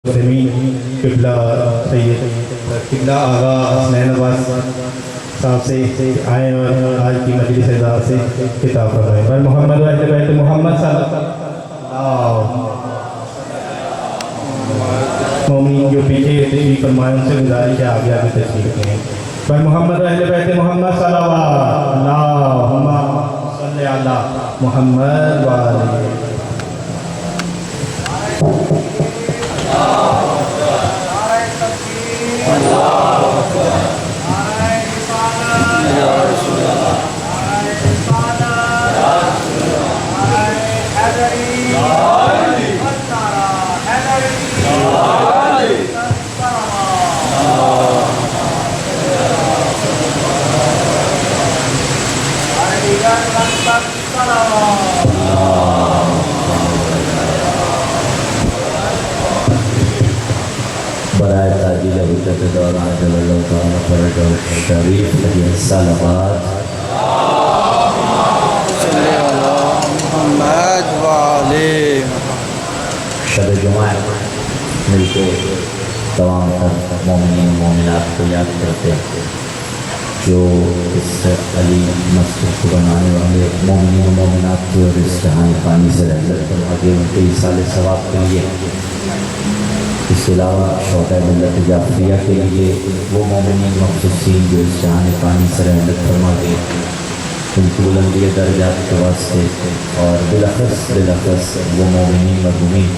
قبلہ سید قبلہ آغا حسنین عباس صاحب سے آئے اور آج کی مجلس اعزاز سے خطاب فرمائیں پر محمد و اہل بیت محمد صلی اللہ مومنین جو پیچھے تشریف فرمائیں ان سے گزارش ہے آگے آگے تشریف کریں پر محمد و اہل بیت محمد صلی اللہم صلی علی محمد و علی برائے تعجیل حجت دوران جل اللہ تعالیٰ فرج و شریف لگی السلامات صلی اللہ محمد وعلی شب جمعہ مل کے تمام مومنین مومنات کو یاد کرتے ہیں جو اس علی مسجد کو بنانے والے مومنین و مومنات کو اس جہان پانی سے رحمت فرما کے ان کے ایصال ثواب کے لیے اس کے علاوہ شہداء ملت جعفریہ کے لیے وہ مومنین مخصوصین جو اس جہان پانی سے رحمت فرما کے ان کی بلندی درجات کے واسطے اور بلاخص وہ مومنین مرحومین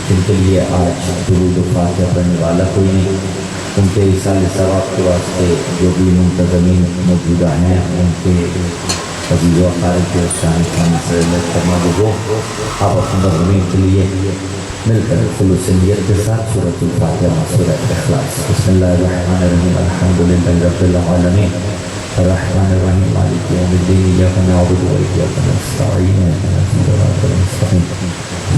جن کے لیے آج درود و فاتحہ پڑھنے والا کوئی نہیں ان کے ایصال ثواب کے واسطے جو بھی منتظمین موجودہ ہیں ان کے عزیز و اقارب کے شان پانی سے رحمت فرما دو آپ اپنے مرحومین کے لیے مل کر خلوص نیت کے ساتھ سورۃ الفاتحہ سورۃ اخلاص بسم اللہ الرحمن الرحیم الحمدللہ رب العالمین الرحمن الرحیم مالک یوم الدین ایاک نعبد و ایاک نستعین اهدنا الصراط المستقیم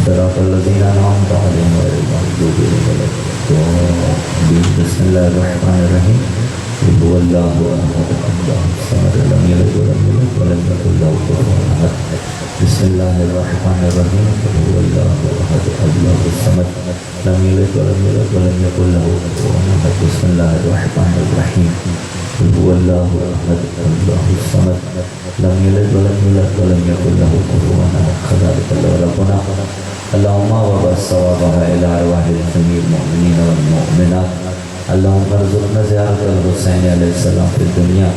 صراط الذین انعمت علیہم غیر المغضوب علیہم ولا الضالین بسم اللہ الرحمن الرحیم قل هو اللہ احد اللہ الصمد لم یلد ولم یولد ولم یکن له کفوا احد بسم اللہ الرحمن الرحیم قل هو اللہ احد اللہ الصمد لم یلد ولم یولد ولم یکن له کفوا احد بسم اللہ الرحمن الرحیم قل هو اللہ احد اللہ الصمد لم یلد ولم یولد ولم یکن له کفوا احد كذلك الله ربنا اللهم وبعث ثوابها الى ارواح جميع المؤمنين والمؤمنات اللهم ارزقنا زیارت الحسین علیہ السلام فی الدنیا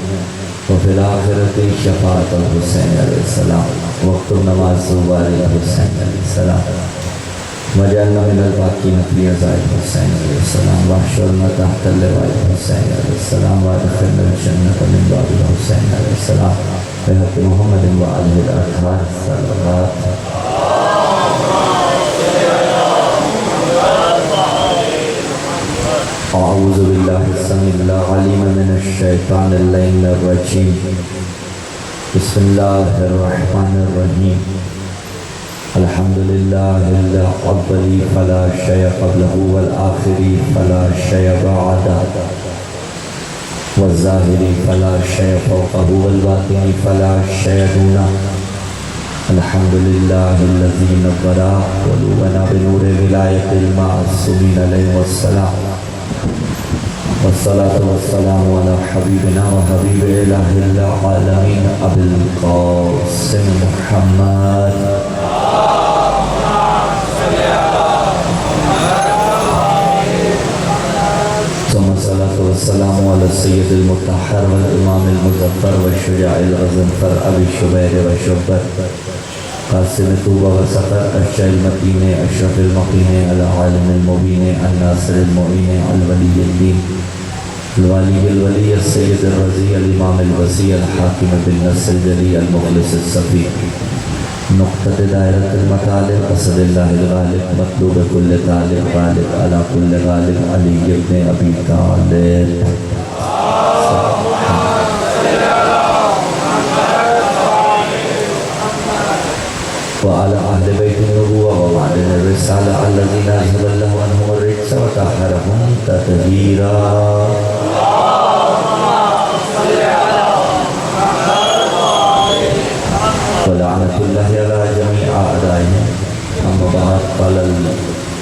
وفی الآخرت شفاعت الحسین علیہ السلام وقت نماز زوار الحسین علیہ السلام وجعلنا من الباقین فی عزائر الحسین علیہ السلام واحشرنا تحت اللواء الحسین علیہ السلام وادخلنا الجنة من باب الحسین علیہ السلام بحق محمد وآلہ الاطہار صلوات اعوذ باللہ السمیع العلیم من الشیطان اللعین الرجیم بسم اللہ الرحمن الرحیم الحمدللہ الاولی فلا شیء قبلہ والآخری فلا شیء بعدہ والظاہری فلا شیء فوقہ والباطنی فلا شیء دونہ الحمدللہ الذی نور قلوبنا بنور ولایت المعصومین علیہ السلام والصلاة والسلام على حبیبنا و حبیب الہ العالمین ابی القاسم محمد ثم الصلاة والسلام على السید المطہر والامام المظفر والشجاع الغضنفر ابی شبیر و شبر قاسم طوبہ و سفر اشجع المتین اشرف المقین العالم المبین الناصر المعین الولی الدین الولی الولی السید الرضی الامام الوسیع الحاکم بالنصر الجلی المخلص الصفی نقطۃ دائرۃ المطالب اسد اللہ الغالب مطلوب کل طالب غالب علی کل غالب علی ابن ابی طالب وعلى أهل بيت النبوة ووعدنا الرسالة الذين أذهب الله عنهم الرجس وطهرهم تطهيرا ولعنة الله على جميع أعدائهم أما بعد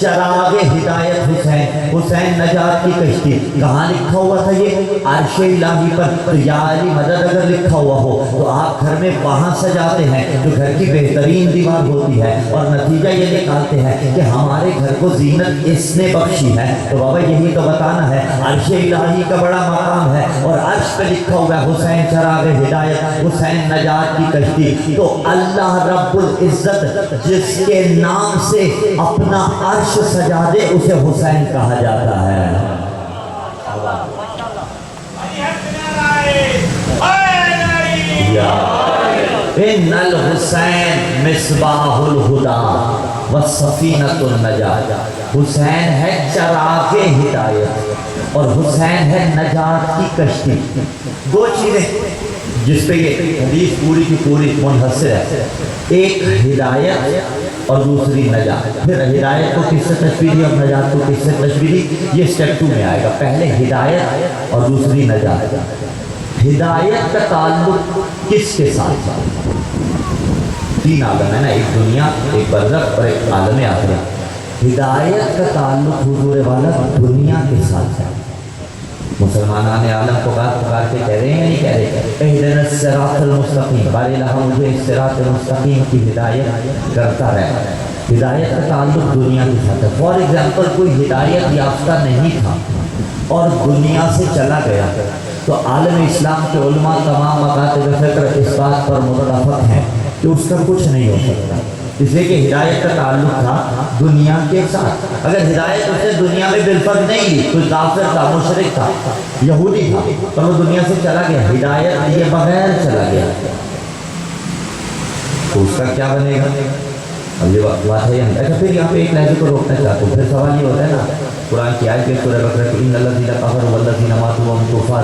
چراغ ہدایت حسین، حسین نجات کی کشتی، کہاں لکھا ہوا تھا یہ؟ عرش الہی پر۔ تو یا علی مدد اگر لکھا ہوا ہو تو آپ گھر میں وہاں سجاتے ہیں جو گھر کی بہترین دیوار ہوتی ہے، اور نتیجہ یہ نکالتے ہیں کہ ہمارے گھر کو زینت اس نے بخشی ہے۔ تو بابا یہی تو بتانا ہے، عرش الہی کا بڑا مقام ہے اور عرش پہ لکھا ہوا ہے حسین چراغ ہدایت، حسین نجات کی کشتی۔ تو اللہ رب العزت جس کے نام سے اپنا عرش سجا دے اسے حسین کہا جاتا ہے۔ ان الحسین مصباح الہدی والسفینۃ النجات۔ حسین ہے چراغ ہدایت اور حسین ہے نجات کی کشتی۔ دو چیزیں جس پہ یہ حدیث پوری کی پوری منحصر ہے، ایک ہدایت اور دوسری نجات۔ پھر ہدایت کو کس سے تشبیہ دی اور نجات کو کس سے تشبیہ دی، یہ اسٹیپ 2 میں آئے گا۔ پہلے ہدایت اور دوسری نجات۔ ہدایت کا تعلق کس کے ساتھ؟ 3 عالم ہے نا، ایک دنیا، ایک برزخ اور ایک عالم آخرت۔ ہدایت کا تعلق حضور والا دنیا کے ساتھ ہے۔ مسلمانان عالم پکار کے کہہ رہے ہیں یا نہیں کہہ رہے؟ اہدنا الصراط المستقیم، بار الہ مجھے اس صراط المستقیم کی ہدایت کرتا رہے۔ ہدایت کا تعلق دنیا کے ساتھ ہے۔ فار ایگزامپل کوئی ہدایت یافتہ نہیں تھا اور دنیا سے چلا گیا تو عالم اسلام کے علماء تمام مکاتب فکر اس بات پر متفق ہیں کہ اس کا کچھ نہیں ہو سکتا، اس لیے کہ ہدایت کا تعلق تھا دنیا کے ساتھ۔ اگر ہدایت اس نے دنیا میں بالفرض نہیں لی، کوئی کافر تھا، مشرک تھا، یہودی تھا، تو وہ دنیا سے چلا گیا، ہدایت لیے بغیر چلا گیا، تو اس کا کیا بنے گا؟ اب یہ بات ہے۔ اچھا پھر یہاں پہ ایک لہجے کو روکنا چاہتا ہوں، پھر سوال یہ ہوتا ہے نا قرآن کی آیت میں سورہ بقرہ کہ ان الذین کفروا والذین ماتوا وهم کفار،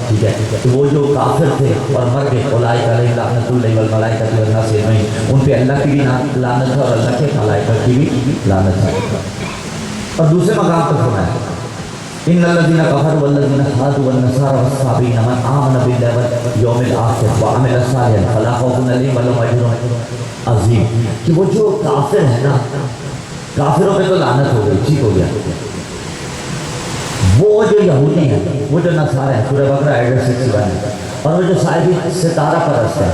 ٹھیک ہے، تو وہ جو کافر تھے اور مر گئے اولئک علیہم لعنۃ اللہ والملائکۃ والناس اجمعین، ان پہ اللہ کی بھی لعنت ہے اور اللہ کے ملائکہ کی بھی لعنت ہے۔ اور دوسرے مقام پر سنا ہے ان الذین کفروا والذین حادوا والنصارى والصابئین من آمن باللہ والیوم الآخر وعمل صالحا فلا خوف علیہم ولا هم يحزنون عظیم، کہ وہ جو کافر ہے نا، کافروں پہ تو لعنت ہو گئی، ٹھیک ہو گیا، وہ جو یہودی ہیں، وہ جو نصارہ ہیں، سورہ بقرہ آیت 61، اور وہ جو صاحب ستارہ پرست ہے،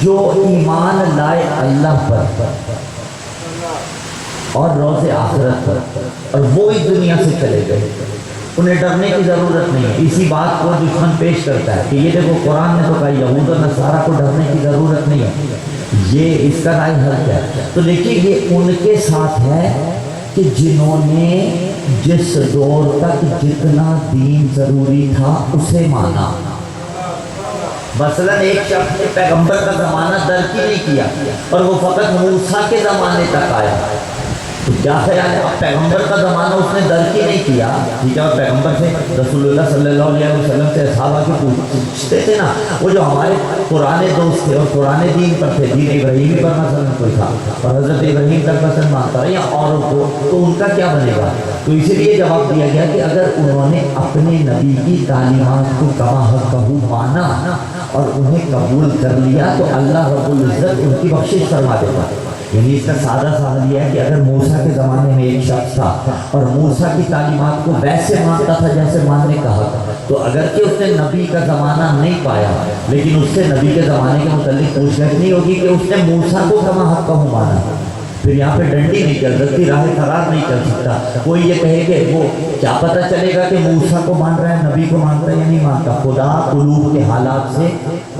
جو ایمان لائے اللہ پر اور روز آخرت پر اور وہ اس دنیا سے چلے گئے، انہیں ڈرنے کی ضرورت نہیں ہے۔ اسی بات کو دشمن پیش کرتا ہے کہ یہ دیکھو قرآن نے تو کہا یہود اور نصارہ کو ڈرنے کی ضرورت نہیں ہے، یہ اس کا رائے حل کیا ہے؟ تو دیکھیے یہ ان کے ساتھ ہے کہ جنہوں نے جس دور تک جتنا دین ضروری تھا اسے مانا۔ مثلا ایک شخص نے پیغمبر کا زمانہ درک ہی نہیں کیا اور وہ فقط موسیٰ کے زمانے تک آیا، تو کیا خیال ہے؟ اب پیغمبر کا زمانہ اس نے درک ہی نہیں کیا، ٹھیک ہے، اور پیغمبر سے رسول اللہ صلی اللہ علیہ وسلم سے اصحابہ کے پوچھتے تھے نا، وہ جو ہمارے پرانے دوست تھے اور پرانے دین پر تھے، دین ابراہیمی پر مثلا کوئی تھا اور حضرت ابراہیم تک پسند مانتا ہے یا اوروں کو، تو ان کا کیا بنے گا؟ تو اسی لیے جواب دیا گیا کہ اگر انہوں نے اپنے نبی کی تعلیمات کو کما حقہ مانا اور انہیں قبول کر لیا تو اللہ رب العزت ان کی بخشش فرما دیتا۔ یعنی اس کا سادہ حل یہ ہے کہ اگر موسیٰ کے زمانے میں ایک شخص تھا اور موسیٰ کی تعلیمات کو ویسے مانتا تھا جیسے ماننے کہا تھا، تو اگرچہ اس نے نبی کا زمانہ نہیں پایا لیکن اس سے نبی کے زمانے کے متعلق پوچھ گچھ نہیں ہوگی کہ اس نے موسیٰ کو کما حقہ مانا۔ پھر یہاں پہ ڈنڈی نہیں چل سکتی، راہ فرار نہیں چل سکتا، کوئی یہ کہے کہ وہ کیا پتہ چلے گا کہ موسیٰ کو مان رہا ہے، نبی کو مانتا ہے یا نہیں مانتا؟ خدا قلوب کے حالات سے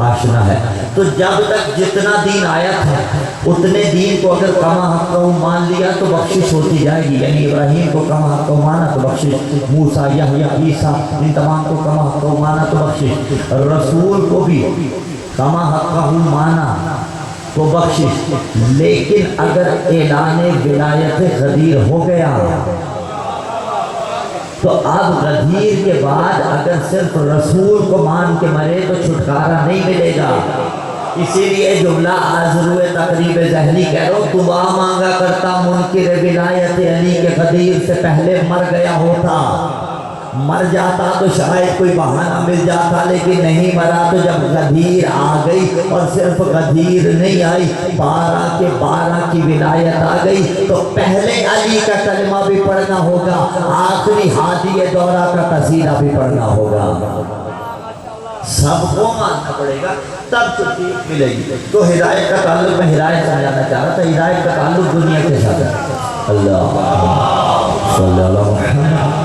آشنا ہے۔ تو جب تک جتنا دین آیا تھا اتنے دین کو اگر کما حقہ مان لیا تو بخشش ہوتی جائے گی، یعنی ابراہیم کو کما حقہ مانا تو بخشش، موسیٰ، یحییٰ، عیسیٰ، ان تمام کو کما حقہ مانا تو بخشش، رسول کو بھی کما حقہ مانا تو بخشش۔ لیکن اگر اعلان ولایت غدیر ہو گیا تو اب غدیر کے بعد اگر صرف رسول کو مان کے مرے تو چھٹکارا نہیں ملے گا۔ اسی لیے جملہ آزرو تقریب ذہنی کہہ رہا ہوں، دعا مانگا کرتا منکر ولایت علی کے غدیر سے پہلے مر گیا ہوتا۔ مر جاتا تو شاید کوئی بہانہ مل جاتا، لیکن نہیں مرا۔ تو جب غدیر آ گئی، اور صرف غدیر نہیں آئی، 12 کے 12 کی ولایت آ گئی، تو پہلے علی کا کلمہ بھی پڑھنا ہوگا، آخری ہادی دورہ کا قصیدہ بھی پڑھنا ہوگا، سب کو ماننا پڑے گا، تب چھٹی ملے گی۔ تو ہدایت کا تعلق، میں ہدایت سمجھانا چاہ رہا تھا، ہدایت کا تعلق دنیا کے ساتھ ہے۔ اللہ صلی اللہ علیہ وسلم۔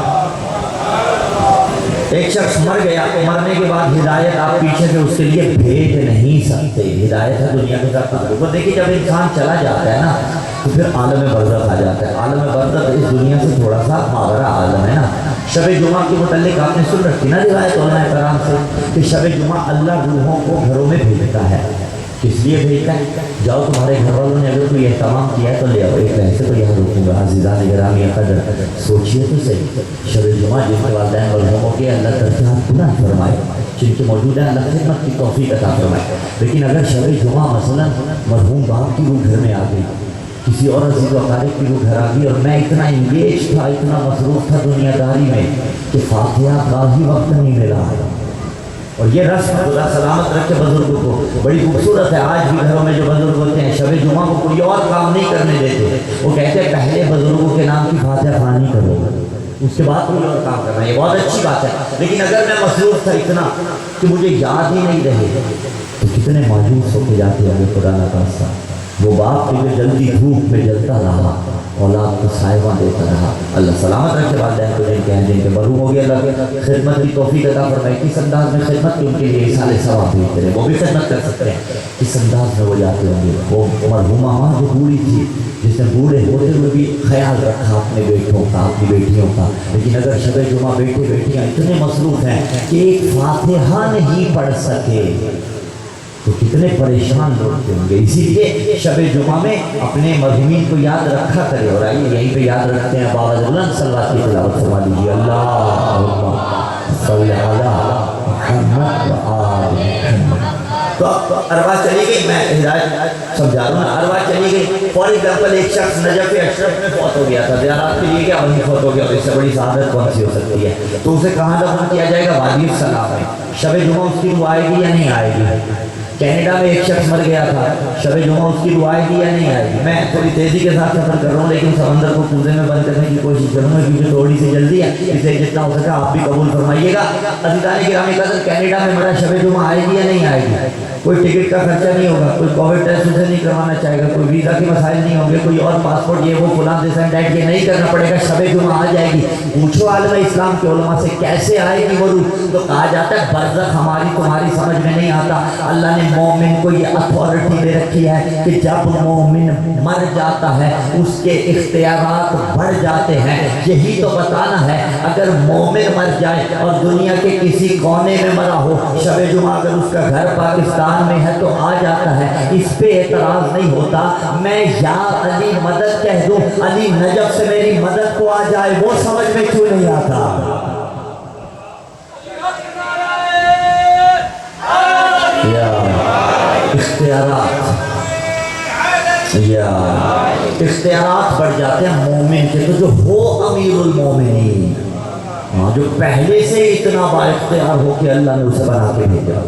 ایک شخص مر گیا، مرنے کے بعد ہدایت آپ پیچھے سے اس کے لیے بھیج نہیں سکتے، ہدایت ہے دنیا کے ساتھ تعلق۔ اور دیکھیے جب انسان چلا جاتا ہے نا تو پھر عالم برزخ آ جاتا ہے۔ عالم برزخ اس دنیا سے تھوڑا سا ماورا عالم ہے نا۔ شب جمعہ کے متعلق آپ نے سن رکھی نا روایت علماء کرام سے کہ شب جمعہ اللہ روحوں کو گھروں میں بھیجتا ہے۔ کس لیے بھیجتا ہے؟ جاؤ تمہارے گھر والوں نے اگر کوئی اہتمام کیا ہے تو لے آؤ، ایک پیسے تو یہاں روکوں گا۔ عزیزان گرامی قدر، سوچیے تو صحیح، شب جمعہ جن کے والدین مرحوموں کے اللہ درجات بلند فرمائے، جن کے موجود ہیں اللہ خدمت کی توفیق عطا فرمائے۔ لیکن اگر شب جمعہ مثلا مرحوم باپ کی روح گھر میں آ گئی، کسی اور عزیز و اقارب کی روح گھر آ گئی، اور میں اتنا انگیج تھا، اتنا مصروف تھا دنیا داری میں کہ فاتحہ کا ہی وقت نہیں ملا۔ اور یہ رسم خدا سلامت رکھے بزرگوں کو، بڑی خوبصورت ہے۔ آج بھی گھروں میں جو بزرگ ہوتے ہیں شب جمعہ کو کوئی اور کام نہیں کرنے دیتے، وہ کہتے ہیں پہلے بزرگوں کے نام کی فاتحہ خوانی کرو، اس کے بعد کوئی اور کام کرنا، یہ بہت اچھی بات ہے۔ لیکن اگر میں مصروف تھا اتنا کہ مجھے یاد ہی نہیں رہے تو کتنے مایوس ہو کے جاتے ہوں گے خدا نخواستہ۔ وہ باپ جو جلدی دھوپ میں جلتا رہا، اولاد کو سائبہ دیتا رہا، اللہ سلامت رکھے والدین کو جن کے ہیں، جن کے مرحوم ہو گیا، اللہ کے خدمت کی توفیق عطا فرمائے۔ کس انداز میں خدمت کی ان کے لیے سال ثواب بھیجتے رہے، وہ بھی خدمت کر سکتے ہیں، کس انداز میں وہ جاتے ہوں گے۔ وہ مرحومہ ماں جو بوڑھی تھی، جس نے بوڑھے ہوتے ہوئے بھی خیال رکھا اپنے بیٹوں کا، اپنی بیٹیوں کا، لیکن اگر شب جمعہ بیٹے بیٹیاں اتنے مصروف ہیں کہ ایک فاتحہ نہیں پڑھ سکے تو کتنے پریشان لوگ ہوں گے۔ اسی لیے شب جمعہ میں اپنے مرحومین کو یاد رکھا کرے، اور آئیے یہیں پہ یاد رکھتے ہیں بابا بلند صلوات کی تلاوت فرما دیجیے۔ اللہم صلی علی محمد و آل محمد۔ تو اب اروا چلی گئی، میں ہدایت سمجھا رہا ہوں، اروا چلی گئی۔ فار ایگزامپل ایک شخص نجف اشرف میں فوت ہو گیا تھا، زیارات کے لیے گیا، وہیں فوت ہو گیا، اور اس سے بڑی سعادت کون سی ہو سکتی ہے؟ تو اسے کہاں دفن کیا جائے گا؟ وادی السلام میں۔ شب جمعہ اس کی روح آئے گی یا نہیں آئے گی؟ کینیڈا میں ایک شخص مر گیا تھا، شب جمعہ اس کی روح آئے گی یا نہیں آئے گی؟ میں تھوڑی تیزی کے ساتھ سفر کر رہا ہوں، لیکن سمندر کو کوزے میں بند کرنے کی کوشش کروں گا کیونکہ تھوڑی سی جلدی ہے، اس لیے جتنا ہو سکا آپ بھی قبول فرمائیے گا۔ عزیزان گرامی قدر، کینیڈا میں مرا شب جمعہ آئے گی یا نہیں آئے گی؟ کوئی ٹکٹ کا خرچہ نہیں ہوگا، کوئی کووڈ ٹیسٹ اسے نہیں کروانا چاہے گا، کوئی ویزا کے مسائل نہیں ہوں گے، کوئی اور پاسپورٹ یہ وہ فلاں ڈیٹ یہ نہیں کرنا پڑے گا، شب جمعہ آ جائے گی۔ پوچھو عالم اسلام کے علماء سے کیسے آئے گی وہ روح؟ تو کہا جاتا ہے برزخ ہماری تمہاری سمجھ میں نہیں آتا، اللہ نے مومن کو یہ اتھارٹی دے رکھی ہے کہ جب مومن مر جاتا ہے اس کے اختیارات بڑھ جاتے ہیں۔ یہی تو بتانا ہے، اگر مومن مر جائے اور دنیا کے کسی کونے میں مرا ہو، شب جمعہ اگر اس کا گھر پاکستان میں ہے تو آ جاتا ہے، اس پہ اعتراض نہیں ہوتا۔ میں یا علی مدد کہہ دوں، علی نجف سے میری مدد کو آ جائے، وہ سمجھ میں کیوں نہیں آتا؟ اختیارات بڑھ جاتے ہیں مومن کے، تو جو ہو امیر المومنین، جو پہلے سے اتنا با اختیار ہو کہ اللہ نے اسے بنا کے بھیجا،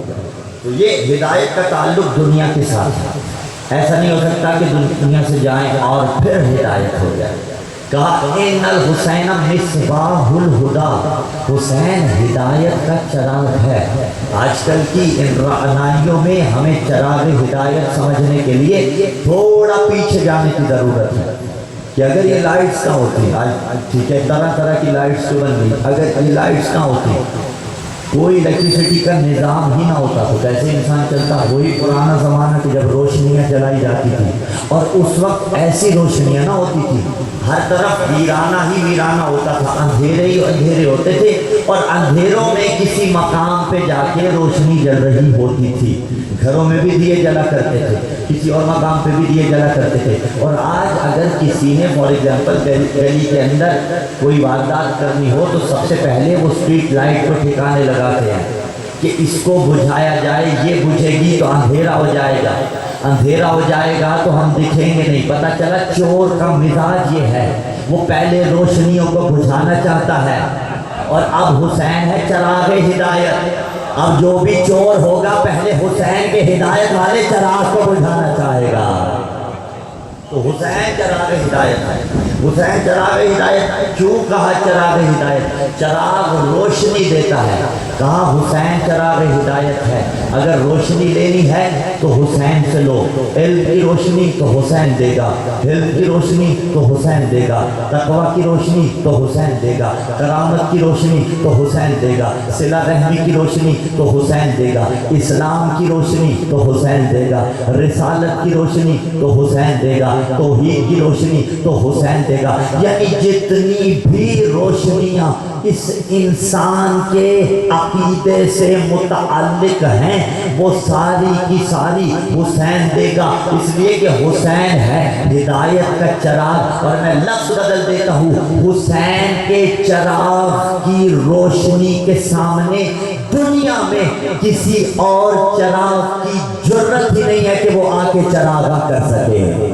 تو یہ ہدایت کا تعلق دنیا کے ساتھ ہے۔ ایسا نہیں ہو سکتا کہ دنیا سے جائیں اور پھر ہدایت ہو جائے۔ کہا ان الحسین مصباح الہدیٰ، حسین ہدایت کا چراغ ہے۔ آج کل کی ان رعنائیوں میں ہمیں چراغ ہدایت سمجھنے کے لیے تھوڑا پیچھے جانے کی ضرورت ہے کہ اگر یہ لائٹس نہ ہوتی، ٹھیک ہے طرح طرح کی لائٹس جو بن گئی، اگر یہ لائٹس نہ ہوتی، کوئی الیکٹریسٹی کا نظام ہی نہ ہوتا تو کیسے انسان چلتا؟ وہی پرانا زمانہ کہ جب روشنیاں جلائی جاتی تھی، اور اس وقت ایسی روشنیاں نہ ہوتی تھی، ہر طرف ویرانہ ہی ویرانہ ہوتا تھا، اندھیرے ہی اندھیرے ہوتے تھے، اور اندھیروں میں کسی مقام پہ جا کے روشنی جل رہی ہوتی تھی۔ گھروں میں بھی دیے جلا کرتے تھے، کسی اور مقام پہ بھی دیے جلا کرتے تھے۔ اور آج اگر کسی نے فار ایگزامپل گلی کے اندر کوئی واردات کرنی ہو تو سب سے پہلے وہ اسٹریٹ لائٹ کو ٹھکانے لگاتے ہیں کہ اس کو بجھایا جائے، یہ بجھے گی تو اندھیرا ہو جائے گا، اندھیرا ہو جائے گا تو ہم دکھیں گے نہیں۔ پتہ چلا چور کا مزاج یہ ہے، وہ پہلے روشنیوں کو بجھانا چاہتا ہے اور اب حسین ہے چراغ ہدایت۔ اب جو بھی چور ہوگا پہلے حسین کے ہدایت والے چراغ کو بجھانا چاہے گا۔ تو حسین چراغ ہدایت ہے۔ حسین چراغ ہدایت کیوں کہا چراغ ہدایت؟ چراغ روشنی دیتا ہے، کہا حسین چراغ ہدایت ہے۔ اگر روشنی لینی ہے تو حسین سے لو، علم کی روشنی تو حسین دے گا، علم کی روشنی تو حسین دے گا، تقوی کی روشنی تو حسین دے گا، کرامت کی روشنی تو حسین دے گا، صلہ رحمی کی روشنی تو حسین دے گا، اسلام کی روشنی تو حسین دے گا، رسالت کی روشنی تو حسین دے گا، توحید کی روشنی تو حسین دے گا۔ یعنی جتنی بھی روشنیاں اس انسان کے عقیدے سے متعلق ہیں وہ ساری کی ساری حسین دے گا، اس لیے کہ حسین ہے ہدایت کا چراغ۔ اور میں لفظ بدل دیتا ہوں، حسین کے چراغ کی روشنی کے سامنے دنیا میں کسی اور چراغ کی جرت ہی نہیں ہے کہ وہ آ کے چراغاں کر سکے،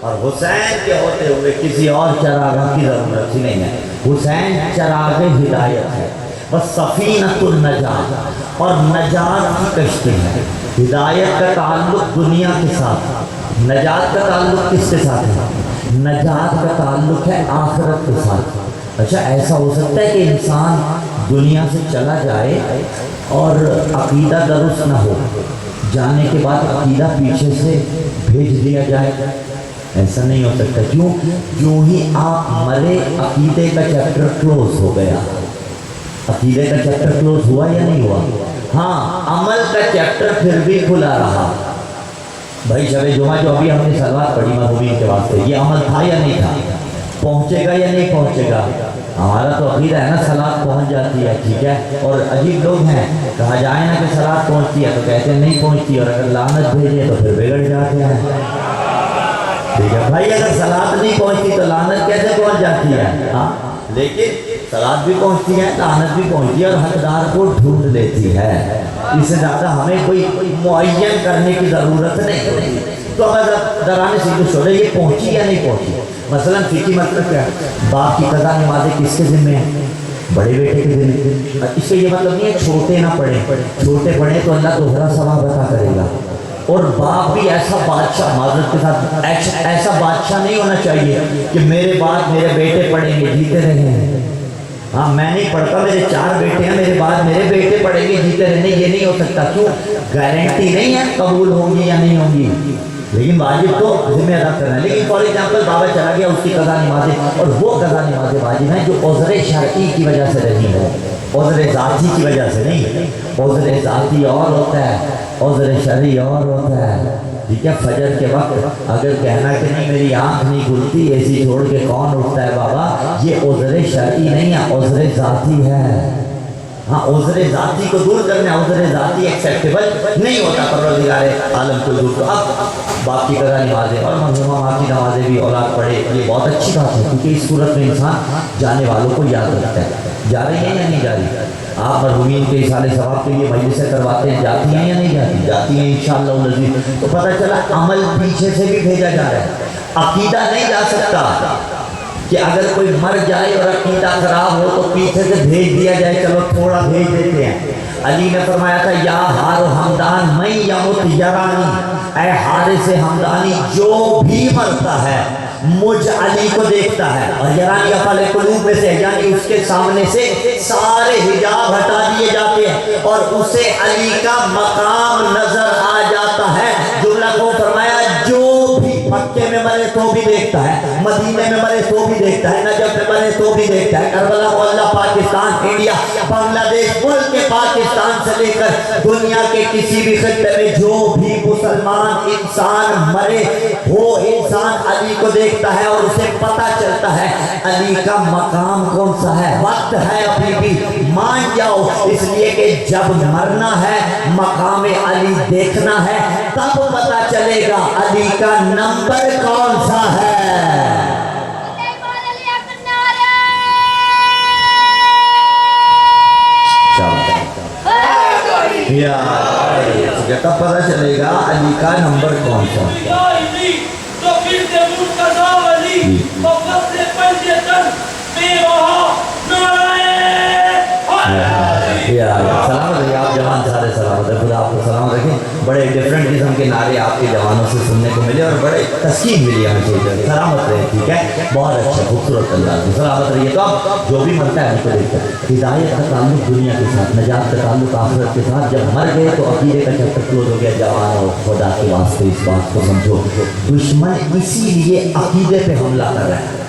اور حسین کے ہوتے ہوئے کسی اور چراغاں کی ضرورت ہی نہیں ہے۔ حسین چراغ ہدایت ہے، بس سفینۃ النجات، اور نجات کی کشتی ہے۔ ہدایت کا تعلق دنیا کے ساتھ، نجات کا تعلق کس کے ساتھ ہے؟ نجات کا تعلق ہے آخرت کے ساتھ۔ اچھا ایسا ہو سکتا ہے کہ انسان دنیا سے چلا جائے اور عقیدہ درست نہ ہو، جانے کے بعد عقیدہ پیچھے سے بھیج دیا جائے؟ ایسا نہیں ہو سکتا۔ کیوں؟ جو ہی آپ مرے عقیدے کا چیپٹر کلوز ہو گیا۔ عقیدے کا چیپٹر کلوز ہوا یا نہیں ہوا؟ ہاں، عمل کا چیپٹر پھر بھی کھلا رہا۔ بھائی شب جمعہ جو ابھی ہم نے صلوات پڑھی مرحومین کے واسطے، یہ عمل تھا یا نہیں تھا؟ پہنچے گا یا نہیں پہنچے گا؟ ہمارا تو عقیدہ ہے نا صلوات پہنچ جاتی ہے، ٹھیک ہے، اور عجیب لوگ ہیں، کہا جائے نا کہ صلوات پہنچتی ہے تو کہتے ہیں نہیں پہنچتی، اور اگر لعنت بھیجے تو پھر بگڑ جاتے ہیں۔ ٹھیک ہے بھائی، اگر صلوات نہیں پہنچتی تو لعنت کیسے پہنچ جاتی ہے؟ ہاں، لیکن صلوات بھی پہنچتی ہے، لعنت بھی پہنچتی ہے، اور حقدار کو ڈھونڈ لیتی ہے۔ اس سے زیادہ ہمیں کوئی معین کرنے کی ضرورت نہیں ہوتی۔ تو اگر درانے سیدھے چھوڑے یہ پہنچی یا نہیں پہنچی؟ مثلا فقہی مطلب کیا ہے؟ باپ کی قضا نمازیں کس کے ذمہ ہیں؟ بڑے بیٹے کے ذمہ۔ اس سے یہ مطلب نہیں ہے چھوٹے نہ پڑھیں، چھوٹے پڑھیں تو اللہ دوہرا ثواب عطا کرے گا۔ اور باپ بھی ایسا بادشاہ، معذرت کے ساتھ ایسا بادشاہ نہیں ہونا چاہیے کہ میرے بعد میرے بیٹے پڑھیں گے جیتے رہیں۔ ہاں، میں نہیں پڑھتا، میرے 4 بیٹے ہیں، میرے بعد میرے بیٹے پڑھیں گے جیتے رہنے، یہ نہیں ہو سکتا۔ کیوں؟ گارنٹی نہیں ہے قبول ہوں گی یا نہیں ہوں گی، لیکن واجب تو ذمہ ادا کرنا ہے۔ لیکن فار ایگزامپل بابا چلا گیا، اس کی قضا نمازیں، اور وہ قضا نمازیں واجب ہیں جو عذر شرعی کی وجہ سے رہی ہے، عذر ذاتی کی وجہ سے نہیں۔ عذر ذاتی اور ہوتا ہے، عذر شرعی اور ہوتا ہے، ٹھیک ہے۔ فجر کے وقت اگر کہنا کہ نہیں میری آنکھ نہیں کھلتی، اے سی چھوڑ کے کون اٹھتا ہے بابا، یہ عذر شرعی نہیں ہے، عذر ذاتی ہے۔ ہاں، عذر ذاتی کو دور کرنا، عذر ذاتی ایکسیپٹیبل نہیں ہوتا پروردگار عالم کو دور۔ تو اب باپ کی قضا نمازیں اور مرحومہ ماں کی نمازیں بھی اولاد پڑھے، یہ بہت اچھی بات ہے، کیونکہ اس صورت میں انسان جانے والوں کو یاد رکھتا ہے۔ جا رہی ہیں یا نہیں جا رہی؟ آپ مرحومین کے اصالہ ثواب کے لیے مجلسیں کرواتے ہیں، جاتی ہیں یا نہیں جاتی؟ جاتی ہیں انشاءاللہ العزیز۔ تو پتہ چلا عمل پیچھے سے بھی بھیجا جا رہا ہے، عقیدہ نہیں جا سکتا کہ اگر کوئی مر جائے اور عقیدہ خراب ہو تو پیچھے سے بھیج دیا جائے، چلو تھوڑا بھیج دیتے ہیں۔ علی نے فرمایا تھا یا ہار ہمدان میں یمت یرانی، اے حارث ہمدانی جو بھی مرتا ہے مجھ علی کو دیکھتا ہے۔ اور یرانی افعال قلوب میں سے، یعنی اس کے سامنے سے سارے حجاب ہٹا دیے جاتے ہیں اور اسے علی کا مقام نظر آ جاتا ہے۔ جملہ کو فرمایا جو بھی مکے میں مرے تو بھی دیکھتا ہے، مدینے میں مرے تو بھی دیکھتا ہے، نجف میں مرے تو بھی دیکھتا ہے، کربلا محلہ پاکستان، انڈیا، بنگلہ دیش، ملک کے پاکستان سے لے کر دنیا کے کسی بھی خطے میں جو بھی مسلمان انسان مرے وہ انسان علی کو دیکھتا ہے اور اسے پتہ چلتا ہے علی کا مقام کون سا ہے۔ وقت ہے ابھی بھی، مان جاؤ، اس لیے کہ جب مرنا ہے مقام علی دیکھنا ہے، تب پتہ چلے گا علی کا نمبر کون سا ہے۔ تب پتہ چلے گا علی کا نمبر کون سا ہے۔ تو سلامت رہیے آپ جوان سارے سلامت ہے، خدا آپ کو سلامت رکھیں. بڑے ڈفرینٹ قسم کے نعرے آپ کے جوانوں سے سننے کو ملے اور بڑے تسکین ملی ہمیں چاہیے. سلامت رہے، ٹھیک ہے، بہت اچھا خوبصورت انداز میں سلامت رہیے. تو اب جو بھی مرتا ہے ہم کو دیکھتا ہے. ہدایت کا تعلق دنیا کے ساتھ، نجات کا تعلق آخرت کے ساتھ. جب مر گئے تو عقیدے کا چیپٹر کلوز ہو گیا. جوان ہو، خدا کے واسطے اس بات کو سمجھو، دشمن اسی لیے عقیدے پہ حملہ کر رہا ہے.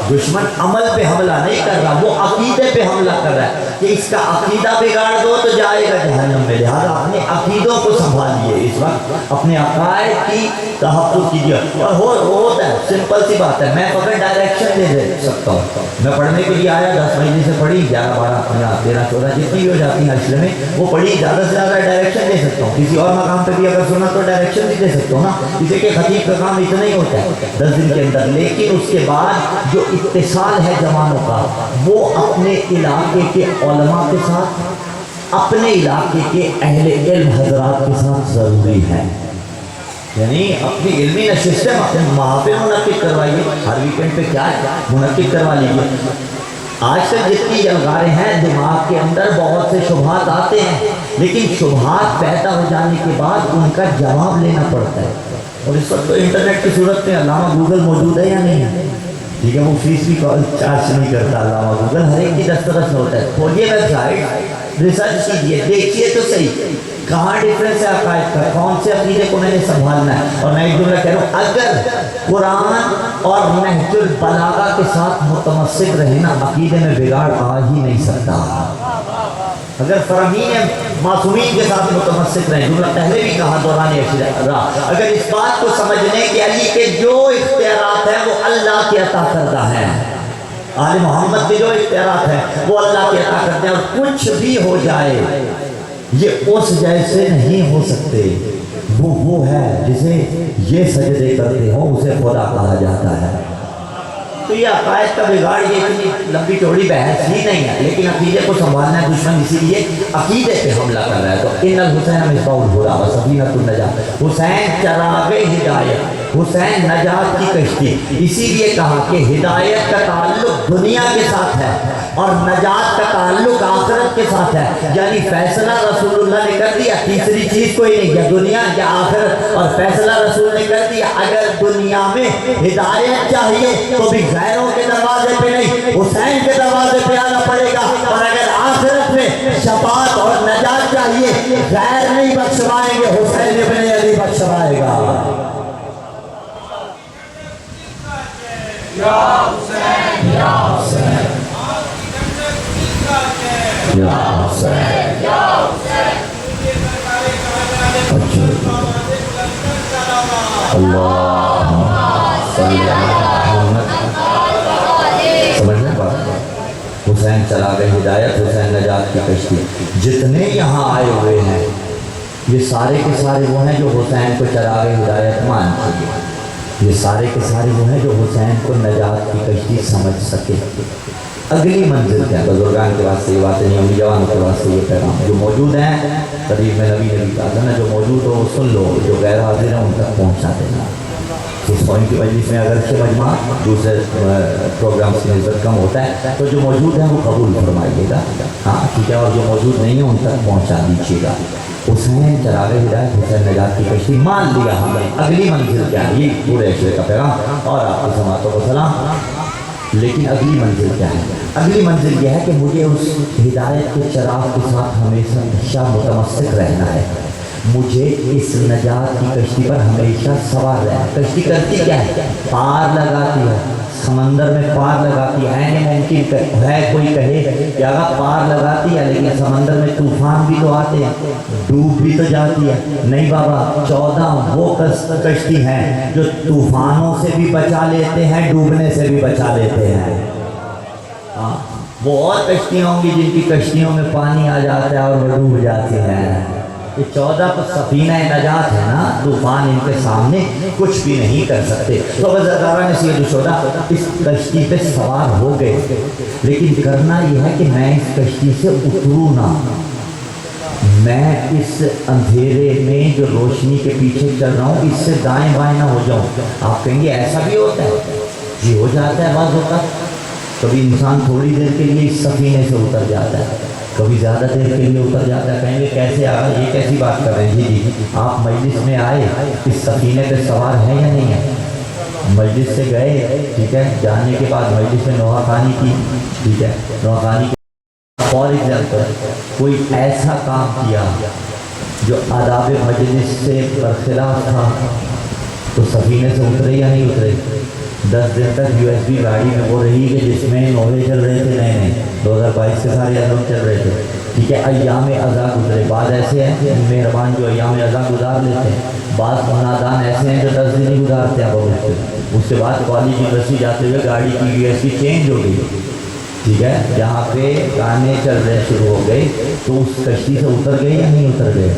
دشمن عمل پہ حملہ نہیں کر رہا، وہ عقیدے پہ حملہ کر رہا ہے کہ اس کا عقیدہ بگاڑ دو تو جائے گا جہنم میں. لہٰذا اپنے عقیدوں کو سنبھالیے، اس وقت اپنے عقائد کی تحفظ کیجیے. اور ہوتا ہے سمپل سی بات ہے، میں فقط ڈائریکشن دے سکتا ہوں. میں پڑھنے کے لیے آیا، 10 مہینے سے پڑھی، 11 12 15 13 14 جتنی بھی ہو جاتی ہیں اشرے میں وہ پڑھی. زیادہ سے زیادہ ڈائریکشن دے سکتا ہوں. کسی اور مقام پہ بھی اگر سنا تو ڈائریکشن بھی دے سکتا ہوں نا. کسی کے خطیب کا کام اتنا ہی ہوتا ہے 10 دن کے اندر. لیکن اس کے بعد جو اتصال ہے جوانوں کا، وہ اپنے علاقے کے علماء کے ساتھ، اپنے علاقے کے اہل علم حضرات کے ساتھ ضروری ہے. یعنی اپنی علمی نشستیں اپنے محافل منعقد کروائیے. ہر ویکینڈ پہ کیا ہے منعقد کروا لیجیے. آج تک جتنی جلغاریں ہیں دماغ کے اندر بہت سے شبہات آتے ہیں، لیکن شبہات پیدا ہو جانے کے بعد ان کا جواب لینا پڑتا ہے. اور اس وقت تو انٹرنیٹ کی صورت میں علامہ گوگل موجود ہے یا نہیں ہے؟ ٹھیک ہے، وہ فیس بھی چارج نہیں کرتا علامہ گوگل، ہر ایک کی دسترس میں ہوتا ہے. کھولیے ویب سائٹ، ریسرچ کیجیے، دیکھیے تو صحیح کہاں ڈفرینس ہے عقائد کا، کون سے عقیدے کو میں نے سنبھالنا ہے. اور میں ایک جملہ کہہ رہا ہوں، اگر قرآن اور نہج البلاغہ کے ساتھ متمسک رہے نا، عقیدے میں بگاڑ آ ہی نہیں سکتا. اگر فرامین معصومین کے ساتھ متمسک رہیں، جملہ پہلے بھی کہا دوران اشرا، اگر اس بات کو سمجھنے کہ علی کے جو اختیارات ہیں وہ اللہ کے عطا کردہ ہیں، آل محمد کے جو اختیارات ہیں وہ اللہ کے عطا کرتے ہیں، اور کچھ بھی ہو جائے یہ اس جیسے نہیں ہو سکتے. وہ ہے جسے یہ سجدے کرتے ہوں اسے خدا کہا جاتا ہے. تو یہ عقائد کا بگاڑ یہ اتنی لمبی چوڑی بحث ہی نہیں ہے، لیکن عقیدے کو سنبھالنا ہے. دشمن اسی لیے عقیدے پہ حملہ کر رہا ہے. تو ان الحسین مصباح الہدی و سفینۃ النجات، حسین چراغ ہدایت، حسین نجات کی کشتی. اسی لیے کہا کہ ہدایت کا تعلق دنیا کے ساتھ ہے اور نجات کا تعلق آخرت کے ساتھ ہے. یعنی فیصلہ رسول اللہ نے کر دیا، تیسری چیز کوئی نہیں، یا دنیا یا آخرت. اور فیصلہ رسول نے کر دیا، اگر دنیا میں ہدایت چاہیے تو بھی غیروں کے دروازے پہ نہیں، حسین کے دروازے پہ آنا پڑے گا. اور اگر آخرت میں شفاعت اور نجات چاہیے، غیر نہیں بخشوائیں گے، حسین ابن علی بخشوائے گا. یا حسین یا حسین یا حسین یا حسین. اللہم صلی محمد. سمجھنے بات، حسین چراغ ہدایت، حسین نجات کی کشتی. جتنے یہاں آئے ہوئے ہیں یہ سارے کے سارے وہ ہیں جو حسین کو چراغ ہدایت مان سکے. یہ سارے کے سارے وہ ہیں جو حسین کو نجات کی کشتی سمجھ سکے. اگلی منزل کیا؟ بزرگان کے واسطے یہ باتیں نہیں ہوں، جوانوں کے واسطے یہ پیغام. جو موجود ہیں قریب میں نبی کہا تھا نا، جو موجود ہو وہ سن لو، جو غیر حاضر ہیں ان تک پہنچا دینا. اس پوائنٹ کی مجلس میں اگر سے مجمع دوسرے پروگرامس کی نسبت کم ہوتا ہے تو جو موجود ہیں وہ قبول فرمائیے گا، ہاں ٹھیک ہے، اور جو موجود نہیں ہیں ان تک پہنچا دیجیے گا. حسین چراغ ہدایت، حسین نجات کی کشتی مان لیا ہم نے. اگلی منزل کیا ہے؟ یہ پورے عشرے کا پیغام اور آپ کو سماعتوں کو سلام. لیکن اگلی منزل کیا ہے؟ اگلی منزل یہ ہے کہ مجھے اس ہدایت کے چراغ کے ساتھ ہمیشہ متمسک رہنا ہے. مجھے اس نجات کی کشتی پر ہمیشہ سوار رہنا. کشتی کرتی کیا ہے؟ پار لگاتی ہے، سمندر میں پار لگاتی ہے. ممکن ہے کوئی کہے کہ اگر پار لگاتی ہے لیکن سمندر میں طوفان بھی تو آتے ہیں، ڈوب بھی تو جاتی ہے. نہیں بابا، 14 وہ کشتی ہیں جو طوفانوں سے بھی بچا لیتے ہیں، ڈوبنے سے بھی بچا لیتے ہیں. وہ اور کشتیاں ہوں گی جن کی کشتیوں میں پانی آ جاتا ہے اور وہ ڈوب جاتی ہیں. یہ 14 تو سفینہ نجات ہے نا، طوفان ان کے سامنے کچھ بھی نہیں کر سکتے. تو وزیران سید الشہداء اس کشتی پہ سوار ہو گئے، لیکن کرنا یہ ہے کہ میں اس کشتی سے اتروں نہ. میں اس اندھیرے میں جو روشنی کے پیچھے چل رہا ہوں اس سے دائیں بائیں نہ ہو جاؤں. آپ کہیں گے ایسا بھی ہوتا ہے؟ جی ہو جاتا ہے. بعض ہوتا کبھی انسان تھوڑی دیر کے لیے اس سفینے سے اتر جاتا ہے، کبھی زیادہ دیر کے لیے اتر جاتا ہے. کہیں گے کیسے آ یہ کیسی بات کر رہے ہیں؟ جی آپ مجلس میں آئے، اس سفینے پہ سوار ہیں یا نہیں ہے؟ مجلس سے گئے، ٹھیک ہے، جانے کے بعد مجلس میں نوحہ خوانی کی، ٹھیک ہے، نوحہ خوانی کی فار ایگزامپل کوئی ایسا کام کیا جو آداب مجلس سے برخلاف تھا تو سفینے سے اترے یا نہیں اترے؟ 10 دن تک USB گاڑی میں وہ رہی کہ جس میں نوحے چل رہے تھے، نئے 2022 کے سارے ایالم چل رہے تھے، ٹھیک ہے. ایام ازاں گزرے، بعض ایسے ہیں مہربان جو ایام ازاں گزار لیتے ہیں، بعض نادان ایسے ہیں جو 10 دن ہی گزارتے ہیں بہت سے. اس کے بعد کالج یونیورسٹی جاتے ہوئے گاڑی کی USB چینج ہو گئی، ٹھیک ہے، جہاں پہ گانے چل رہے شروع ہو گئے تو اس کشتی سے اتر گئے یا نہیں اتر گئے؟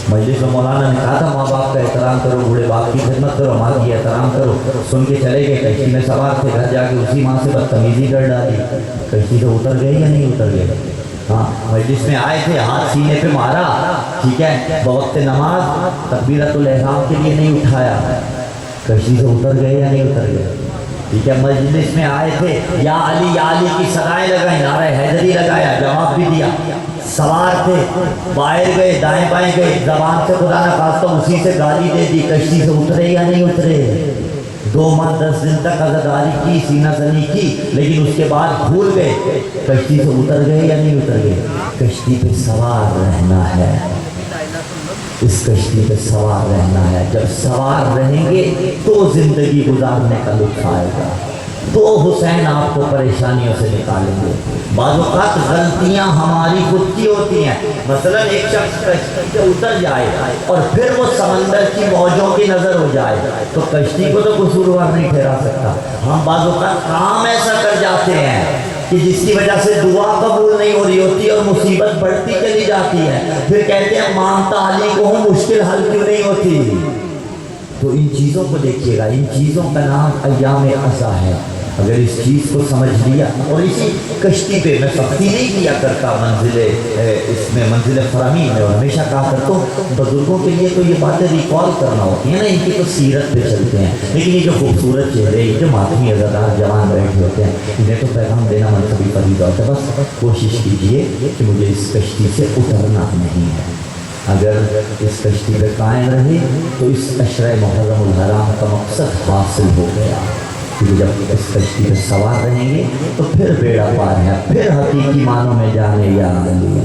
مجلس میں مولانا نے کہا تھا ماں باپ کا احترام کرو، بوڑھے باپ کی خدمت کرو، ماں کی احترام کرو، سن کے چلے گئے، کشتی میں سوار تھے، گھر جا کے اسی ماں سے بدتمیزی کر ڈالی، کشتی سے اتر گئے یا نہیں اتر گئے؟ ہاں، مجلس میں آئے تھے، ہاتھ سینے پہ مارا، ٹھیک ہے، بوقت نماز تکبیرۃ الاحرام کے لیے نہیں اٹھایا، کشتی سے اتر گئے یا نہیں اتر گئے؟ ٹھیک ہے، مجلس میں آئے تھے، یا علی کی صدائیں لگائیں، نعرہ حیدری لگایا، جواب بھی دیا، سوار تھے، باہر گئے، دائیں بائیں گئے، زبان سے خدا نہ خواستہ اسی سے گالی دے دی، کشتی سے اترے یا نہیں اترے؟ 2 ماہ 10 دن تک عزاداری کی، سینہ زنی کی، لیکن اس کے بعد بھول گئے، کشتی سے اتر گئے یا نہیں اتر گئے؟ کشتی پہ سوار رہنا ہے، اس کشتی پہ سوار رہنا ہے. جب سوار رہیں گے تو زندگی گزارنے کا لطف آئے گا، تو حسین آپ کو پریشانیوں سے نکالیں گے. بعض اوقات غلطیاں ہماری خود کی ہوتی ہیں. مثلا ایک شخص کشتی سے اتر جائے اور پھر وہ سمندر کی موجوں کی نظر ہو جائے تو کشتی کو تو قصوروار نہیں ٹھہرا سکتا. ہم بعض اوقات کام ایسا کر جاتے ہیں کہ جس کی وجہ سے دعا قبول نہیں ہو رہی ہوتی اور مصیبت بڑھتی چلی جاتی ہے، پھر کہتے ہیں مانگتا علی کو ہوں، مشکل حل کیوں نہیں ہوتی؟ تو ان چیزوں کو دیکھیے گا، ان چیزوں کا نام ایام ازاں ہے. اگر اس چیز کو سمجھ لیا، اور اسی کشتی پہ میں سختی نہیں کیا کرتا منزل فراہمی میں، اور ہمیشہ کہا کرتا ہوں بزرگوں کے لیے تو یہ باتیں ریکال کرنا ہوتی ہیں نا، ان کی تو سیرت پہ چلتے ہیں، لیکن یہ جو خوبصورت چہرے، یہ جو ماتمی عزادار جوان بیٹھے ہوتے ہیں، انہیں تو پیغام دینا منصبی فریضہ ہوتا ہے. بس کوشش کیجئے کہ مجھے اس کشتی سے اترنا نہیں ہے. اگر اس کشتی پہ قائم رہے تو اس عشرہ محرم الحرام کا مقصد حاصل ہو گیا. کہ جب اس کشتی پہ سوار رہیں گے تو پھر بیڑا پار ہے، پھر حقیقی معنوں میں جانے یا علی.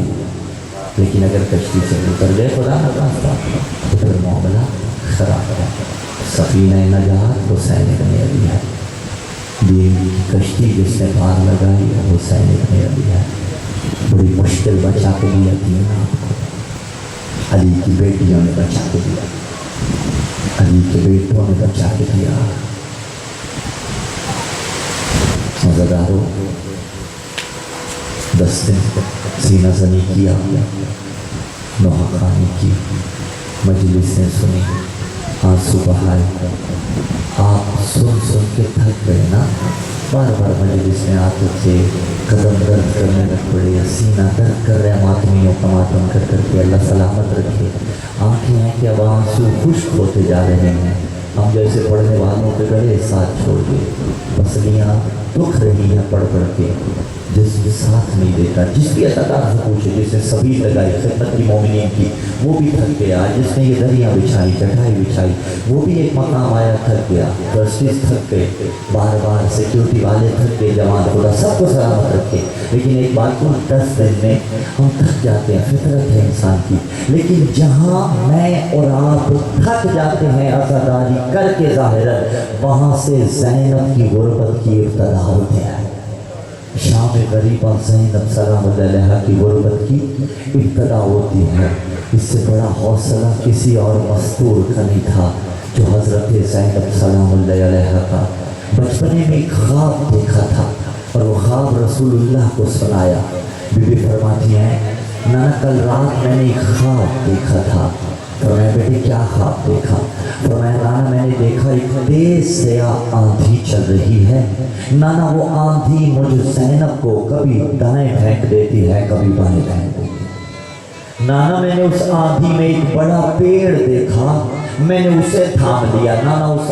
لیکن اگر کشتی سے اتر گئے خدا نہ خواستہ تو پھر معاملہ خراب ہے. سفینہ نجات حسین ابن علی ہے، دین کی کشتی جس نے پار لگائی ہے حسین ابن علی ہے. بڑی مشکل بچا کے دیا دین آپ کو، علی کی بیٹیوں نے بچا کے دیا، علی کے بیٹوں نے بچا کے دیا. مزدارو 10 دن سینہ زنی کیا، نوحہ خوانی کی، مجلس نے سنی، آنسو بہائے. آپ سن کے تھک گئے نا، بار بار مجلس میں آتے تھے، قدم درد کرنے لگ پڑے، سینہ درد کر رہے، ماتمیوں کا ماتم کر کے. اللہ سلامت رکھے. آنکھیں ہیں کہ اب آنسو خشک ہوتے جا رہے ہیں. ہم جیسے پڑھنے والوں کے گلے ساتھ چھوڑ کے پسلیاں دکھ رہی ہیں پڑھ کے. جس نے ساتھ نہیں دیتا، جس بھی عطا سے پوچھے، جس نے سبھی لگائی خدمت کی مومنین کی، وہ بھی تھک گیا. جس نے یہ دریاں بچھائی، چٹائی بچھائی، وہ بھی ایک مقام آیا تھک گیا. ٹرسٹیز تھک گئے، بار بار سیکیورٹی والے تھک گئے. جوان خدا سب کو سلامت رکھے. لیکن ایک بات کو 10 دن میں ہم تھک جاتے ہیں، فطرت ہے انسان کی. لیکن جہاں میں اور آپ تھک جاتے ہیں عزاداری کر کے ظاہر، وہاں سے زینب کی غربت کی ابتدا ہوتی ہے. شام غریبہ زینب سلام اللہ علیہ کی غربت کی ابتدا ہوتی ہے. اس سے بڑا حوصلہ کسی اور مستور کا نہیں تھا جو حضرت زینب سلام اللہ علیہ کا بچپنے میں ایک خواب دیکھا تھا، اور وہ خواب رسول اللہ کو سنایا. بی بی فرماتی ہیں نانا کل رات میں نے ایک خواب دیکھا تھا. فرمایا بیٹے کیا خواب دیکھا؟ فرمایا نانا میں نے دیکھا ایک تیز سیاہ آندھی چل رہی ہے. نانا وہ آندھی مجھ زینب کو کبھی دائیں پھینک دیتی ہے، کبھی بائیں پھینک دیتی ہے. نانا میں نے اس آندھی میں ایک بڑا پیڑ دیکھا، میں نے اسے تھام لیا. نانا اس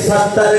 70